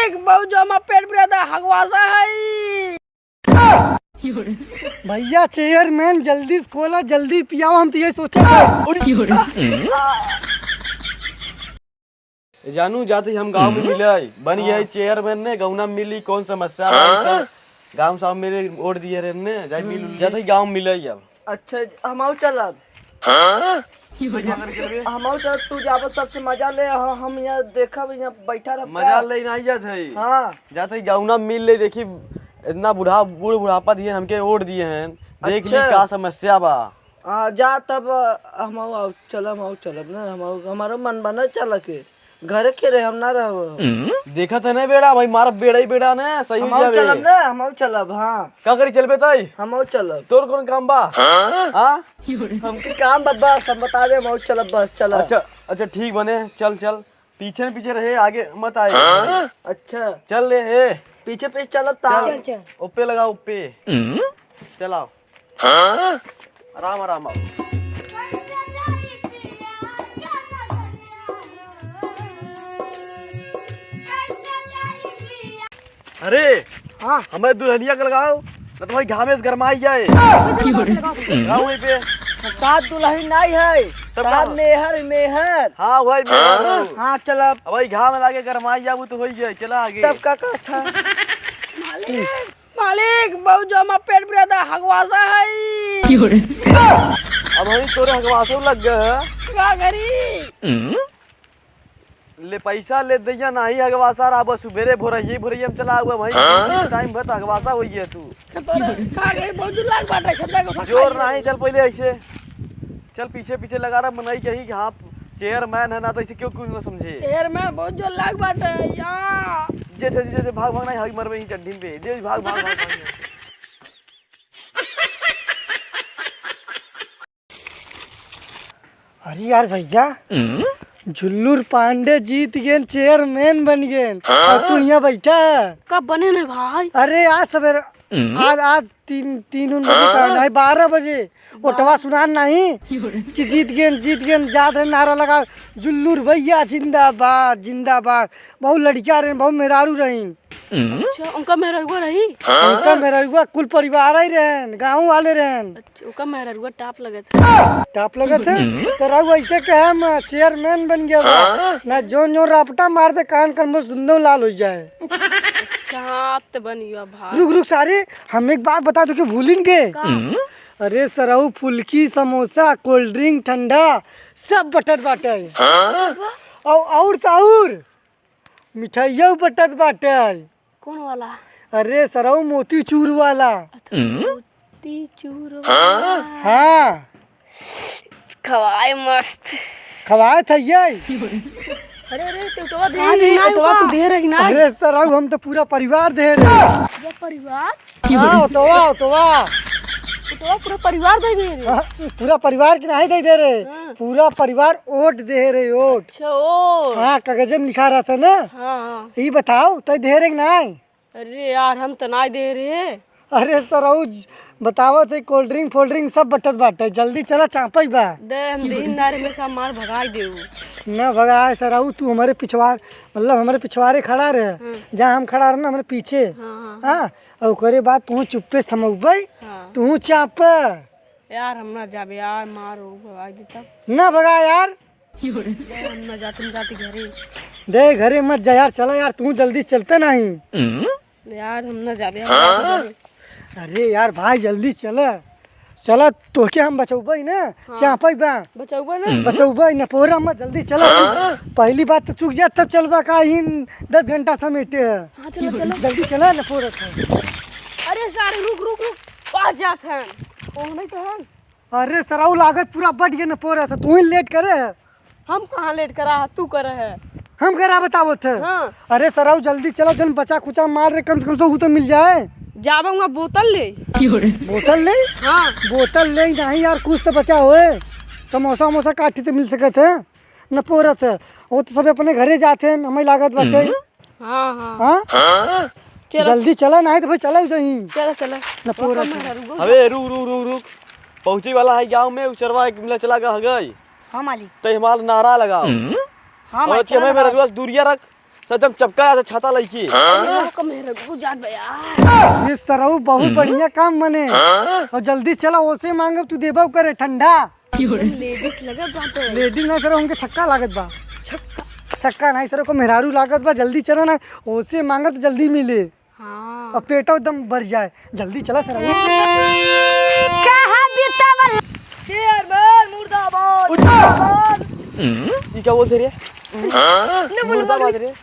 मालिक बहुत जमा पेट पूरा हगवासा है। भैया चेयरमैन जल्दी खोला, जल्दी पियाओ, हम तो ये सोचे थे। जानू जाते हम गांव में मिले बन गया चेयरमैन ने गौना मिली कौन समस्या गांव साहब मेरे वोट दिए रे ने जाई मिल जाते गांव मिले अब। अच्छा हम चलब हम तू जाब सबसे मजा ले हम यहाँ देखब यहाँ बैठा रह मजा ले नहीं जाते। हाँ जाते गौना मिल ले देखी इतना बूढ़ बुढ़ापा दिए हमके वोट दिए हैं देख ली का समस्या बा। जा तब हम चलब ना हमारा मन बना चल के घर के रहे हम ना रह देखा था ना बेड़ा भाई मारा बेड़ा ही बेड़ा ने सही हो जावे चलब ना हम चलब। हाँ का करी चलबे तई हम चलब तोर कौन काम बा? हां हमके काम बाबा सब बता दे हम चलब बस चल। अच्छा ठीक बने चल चल पीछे पीछे रहे आगे मत आए। अच्छा चल ले हे पीछे पीछे चलब चल ऊपर लगा ऊपर चलाओ आराम आराम आओ। अरे हाँ हमें दुल्हनिया का लगाओ ना तो भाई घामे से गरमाई जाए। लगाओ वहीं पे सात दुल्हन नहीं है सात मेहर। हाँ भाई हाँ चलब अब भाई घाम लगे गरमाई जाबू तो हो जाए चला आगे। तब का था मालिक बहुत जमा पेट पूरा हगवासा है। अब वही तोरे हगवासो लग गए का करी ले पैसा ले दैया नहीं हगवासा रहा बस सुबेरे भोरही हम चला हुआ भाई टाइम भर हगवासा होई है तू का गई बहुत लाग बाटे सब को जोर नहीं चल पहले ऐसे चल पीछे पीछे लगा रहा मनाई कहीं हाँ चेयरमैन है ना तो ऐसे क्यों कुछ ना समझे। चेयरमैन बहुत जो लाग बाटे या जैसे भाग नहीं हग मर वहीं चड्ढी पे जे भाग भाग भाग अरे यार भैया झुल्लूर पांडे जीत गए, चेयरमैन बन गए और तू यहाँ बैठा कब बने ना भाई? अरे आज सवेरे आज तीन बजे का नहीं 12 बजे ओटवा सुनान नहीं कि जीत गए जात रहे नारा लगा जुल्लूर भैया जिंदाबाद जिंदाबाद। बहुत लड़कियां रहे बहुत मेहरारू रही। अच्छा उनका मेहरारुआ रही? उनका मेहरारुआ कुल परिवार ही रहे गाँव वाले रहे। अच्छा उनका मेहरारुआ टाप लगे था टाप लगे थे तो रहू ऐसे कहे चेयरमैन बन गया ना जो रापटा मार दे कान कर सुंदर लाल हो जाए। तो बन गया भाई। रुक सारे हम एक बात बता दो कि भूलेंगे। अरे सरऊ फुल्की समोसा कोल्ड ड्रिंक ठंडा सब बटत बाटे और मिठाइया बटत बाटे। कौन वाला? अरे सरऊ मोती चूर वाला। मोती चूर हाँ खवाए मस्त खवाए थे ये। अरे तो दे रही ना। अरे सरऊ हम तो पूरा परिवार दे रहे। परिवार? हाँ ओटवा पूरा परिवार दे रहे। पूरा परिवार की नहीं दे रहे पूरा परिवार वोट दे रहे वोट। अच्छा हाँ कागज में लिखा रहा था ना। हाँ ये बताओ तो दे रहे नहीं? अरे यार हम तो नहीं दे रहे। अरे सरऊ बताओ थे कोल्ड ड्रिंक फोल्ड ड्रिंक सब बटत बाटे जल्दी चला चापई बा दे हम दिन नारे में सब मार भगाई दे न भगाए सराऊ तू हमारे पिछवाड़ मतलब हमारे पिछवाड़े खड़ा रहे जहाँ हम खड़ा रहे ना हमारे पीछे। हाँ और करे बाद तू चुप्पे से थमकबई तू चाप यार हम ना जाबे यार मार भगाई दे तब न भगा यार हम ना जाते घरे दे घरे मत जा यार चला यार तू जल्दी चलते नहीं यार हम ना जाबे। अरे यार भाई जल्दी चला तो क्या हम बचौबई ना चापई बा बचौबई ना पोरा मत जल्दी चला। पहली बात तो चुक जा तब चलबा का 10 घंटा समेटे। जल्दी चला ना पोरा। अरे सारे रुक पास जात हैं ओ नहीं तो हैं। अरे सराऊ लागत पूरा बढ़ गया ना पोरा था तू ही लेट करे। हम कहाँ लेट करा है तू करे है हम करा बताओ थे। हाँ। अरे सराऊ जल्दी चलो जन बचा खुचा मार रहे कम से कम वो तो मिल जाए। जाबंगा बोतल ले बोतल ले। हाँ बोतल ले नहीं यार कुछ तो बचा हुए समोसा वमोसा काटी तो मिल सके थे न पोरत है वो तो सब अपने घरे जाते हैं हमें लागत बाटे। हाँ जल्दी चला नहीं तो भाई चला सही चला न पोरत। अबे रुक पहुंचे वाला है गांव में उचरवा एक मिला चला गई। हाँ मालिक तो हमारा नारा लगाओ। हाँ और अच्छे हमें मेरा दूरिया रख सच चपका आता छाता लईकी मेरे को जात बे यार। ये सरऊ बहुत बढ़िया काम मने और जल्दी चला ओसे मांगे तू देबो करे ठंडा। लेडीज लगे बाटे। लेडीज ना सर हमके छक्का लागत बा। छक्का नहीं सर को मेहरारू लागत बा। जल्दी चला ना ओसे मांगे तो जल्दी मिले। हाँ। और पेट एकदम भर जाए। जल्दी चला सर। कहां बितावल चेयरमैन मुर्दाबाद। ये क्या बोलते रे? मुर्दाबाद रे,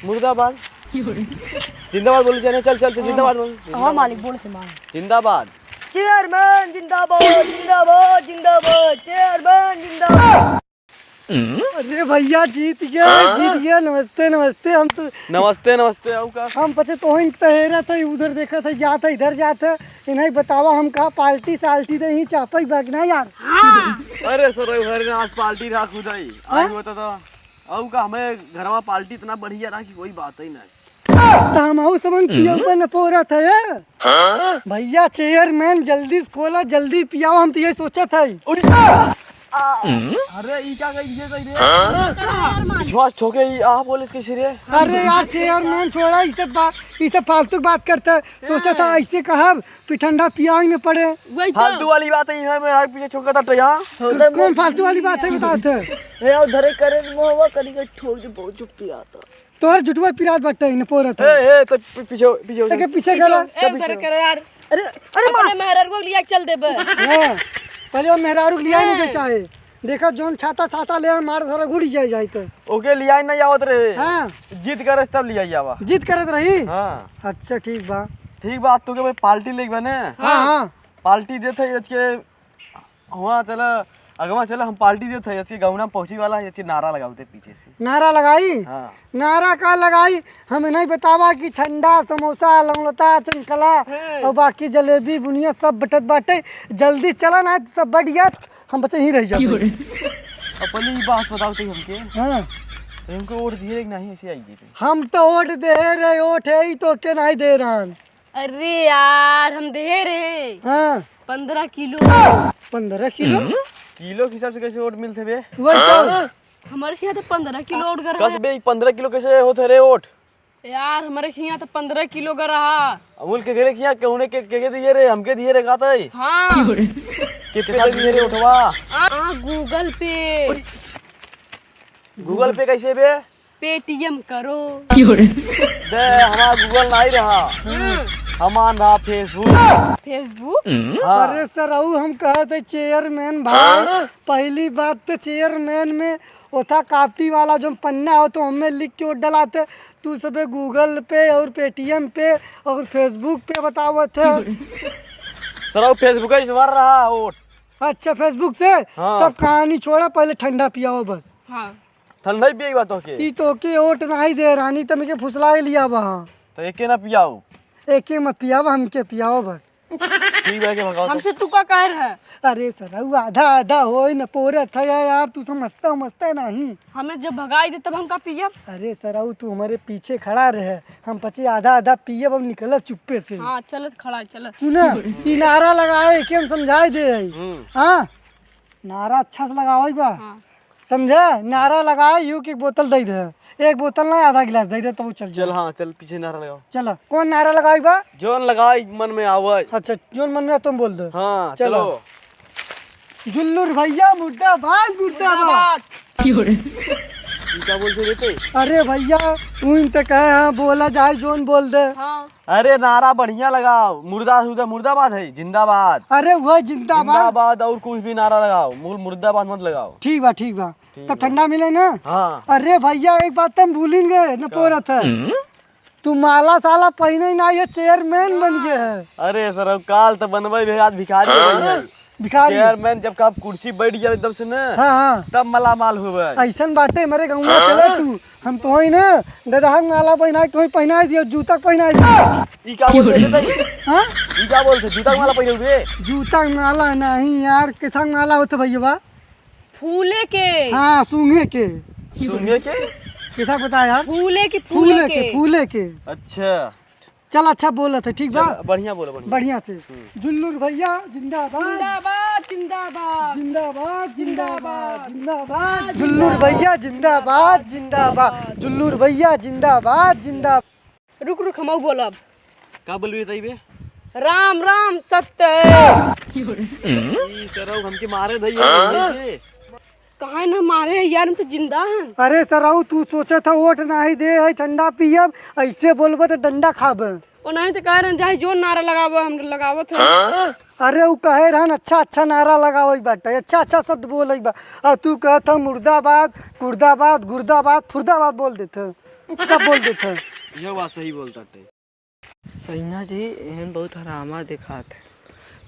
मुर्दाबाद जिंदाबाद बोली जाने। चल चल जिंदाबाद बोल। हां मालिक बोल से मान। जिंदाबाद चेयरमैन जिंदाबाद जिंदाबाद जिंदाबाद चेयरमैन जिंदाबाद। अरे भैया जीत गया। नमस्ते नमस्ते। हम तो नमस्ते नमस्ते। आऊ का हम पचे तो ही तहरा था उधर देखा था जाता इधर जाता इन्हें बतावा हम कहा पार्टी साल्टी दे ही चापा ही बागना यार। अरे सर घर में आज पार्टी राख हो जाई। आज होता था आऊ का हमें घर में पार्टी इतना बढ़िया रहा कि कोई बात ही नहीं। तो हम आऊ समन पियो पर न पोरा था ये भैया। चेयरमैन जल्दी से खोला जल्दी पियाओ। हम तो ये सोचा था। अरे ई क्या कही ये रे? विश्वास ठोके ई आ बोल इसके सिरे। अरे यार चेयरमैन छोड़ा ये सब फालतू बात करता है। सोचा था ऐसे कहा ठंडा पिया ही न पड़े। वही तो। फालतू वाली बात है मेरा पीछे ठोका था यहाँ। कौन फालतू वाली बात है बताते। ये उधर करे मोहवा करी के ठोक दे बहुत चुप पिया था। तोहर जुटवा पिरात बट्टा न पोरा था। ए तो पीछे पीछे के पीछे गला। ए उधर करे यार। अरे अपने मेहरारू को लिया चल दे बे। हां पहले वो मेहरारू लिया नहीं से चाहे। देखा जोन छाता ले मार सारा गुड़ी जाए तो ओके लिया नहीं आवत रहे। हाँ जीत कर तब लिया आवा। जीत करत रही। हाँ अच्छा ठीक बा। ठीक बात तो के भाई पार्टी लेके बने। हाँ पार्टी देते के हुआ चला अगवा चला हम पार्टी देते है अच्छी गाँव पहुंची वाला है अच्छी नारा लगाते पीछे से। नारा लगाई। हाँ नारा का लगाई हमें नहीं बतावा कि ठंडा समोसा लंगलता चनकला और बाकी जलेबी बुनिया सब बटत बाटे। जल्दी चला ना सब बढ़िया हम बच्चे ही रह जाते। अपनी बात बताओ तो हमके। हाँ हमको वोट दिए कि नहीं ऐसे आई गई। हम तो वोट दे रहे वोट है ही तो के नहीं दे रहा। अरे यार हम दे रहे। हाँ 15 किलो। 15 किलो किलो के हिसाब से कैसे वोट मिलते बे? वही तो हमारे यहाँ तो 15 किलो वोट कर कस बे 15 किलो कैसे होते रे वोट? यार हमारे यहाँ तो 15 किलो का रहा। अमूल के घरे किया कौने के दिए रे हमके दिए रे गाता है। हाँ कितने दिए रे उठवा? गूगल पे। गूगल पे कैसे बे? पेटीएम करो। दे हमारा गूगल नहीं रहा। हमारा फेसबुक। फेसबुक। हाँ अरे सर हम कहते चेयरमैन भाई पहली बात तो चेयरमैन में वो था कॉपी वाला जो पन्ना हो तो हमें लिख के वोट डलाते। तू सब गूगल पे और पेटीएम पे और फेसबुक पे बतावत है। सर फेसबुक का इस्तेमाल रहा वोट। अच्छा फेसबुक से हाँ। सब कहानी छोड़ा पहले ठंडा पियाओ बस। हाँ ठंडा ही पिए बात हो के। ई तो के वोट नहीं दे रानी तो मुझे फुसला लिया वहाँ। तो एक ना पियाओ। एक मत पियाओ हमके पियाओ बस। ठीक है के भगाओ। हमसे तू का कह रहा है? अरे सर आधा आधा हो न पोरे था यार तू समझता नहीं। हमें जब भगाई दे तब हम का पियब। अरे सर तू हमारे पीछे खड़ा रहे हम पचे आधा आधा पिए अब निकल चुप्पे से। हाँ चल खड़ा चल। सुना ई नारा लगाए कि हम समझाए दे। हाँ नारा अच्छा से लगाओ बा। हाँ। समझा नारा लगाए यू की बोतल दे दे। एक बोतल ना आधा गिलास दे दे तो चल चल हाँ चल पीछे नारा लगाओ। चला कौन नारा लगाई बा? जोन लगाई मन में आवे। अच्छा जोन मन में तुम बोल दो। हाँ चलो। जुल्लुर भैया मुर्दाबाद मुर्दाबाद। क्या बोलते रहते? अरे भैया तू इनते कहे हाँ बोला जाए जोन बोल दे। हाँ। अरे नारा बढ़िया लगाओ। मुर्दाबाद है जिंदाबाद। अरे वह जिंदाबाद। जिंदाबाद और कुछ भी नारा लगाओ मुर्दाबाद मत लगाओ। ठीक बा तब ठंडा मिले ना। हाँ अरे भैया एक बात तुम भूलिन गए न पोरा था। तू माला साला पहने ही ना ये चेयरमैन बन गए है। अरे सर अब काल तो बनवाई भे आज भिखारी बन गए। भिखारी चेयरमैन जब कब कुर्सी बैठ गया एकदम से ना हाँ तब मालामाल हुआ। ऐसा बाटे मेरे गाँव में चले तू हम तो ही ना गदहा माला पहना तो ही पहना दियो जूता पहना दियो। ई क्या बोलते थे? हाँ ई क्या बोलते जूता का माला पहने हुए? जूता माला नहीं यार किथा माला होता भैया? फूले के। हाँ सूंघे के। सुनिए के किथा पता यार? फूले की फूले के। अच्छा चल अच्छा बोलत है ठीक बा बढ़िया बोलो बढ़िया बढ़िया से जुल्लूर भैया जिंदाबाद जिंदाबाद जिंदाबाद जिंदाबाद जिंदाबाद जिंदाबाद जुल्लूर भैया जिंदाबाद जिंदाबाद जुल्लूर भैया जिंदाबाद जिंदाबाद। रुक रुक हम बोलब। का बोल रही बे? राम राम सत्य सर हमके मारे धइए कहाँ न मारे यार, हम तो जिंदा हैं। अरे सराऊ तू सोचा था वोट नहीं दे है ठंडा पियब, ऐसे बोलबो तो डंडा खाब। और नहीं तो कह रहे हैं, जो नारा लगावो हम लगावत है। अरे वो कहे रहन अच्छा अच्छा नारा लगावई बाटे, अच्छा अच्छा शब्द बोलई बा, और तू कहत मुर्दाबाद कुर्दाबाद गुर्दाबाद फुर्दाबाद बोल देते, सब बोल देते। यह बात सही बोलता टे। सैया जी एहन बहुत हरामा दिखात है।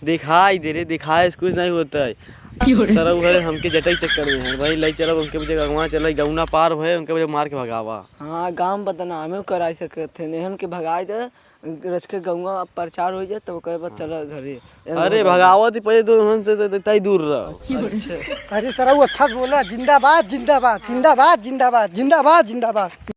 दिखाई दे रे, दिखाए कुछ नहीं होता है। सर वो हमके जटई चक्कर में है भाई, ले चलो उनके वजह गंवा चला गौना पार हुए, उनके वजह मार के भगावा। हाँ गांव बदनामे करा सके थे, नेहन के भगाए दे रच के गौवा प्रचार हो जाए तो कहे बस चलो घरे। अरे भगावत ही पहले तो हमसे तई दूर रहो। अरे सराऊ अच्छा बोला, जिंदाबाद जिंदाबाद जिंदाबाद जिंदाबाद जिंदाबाद जिंदाबाद।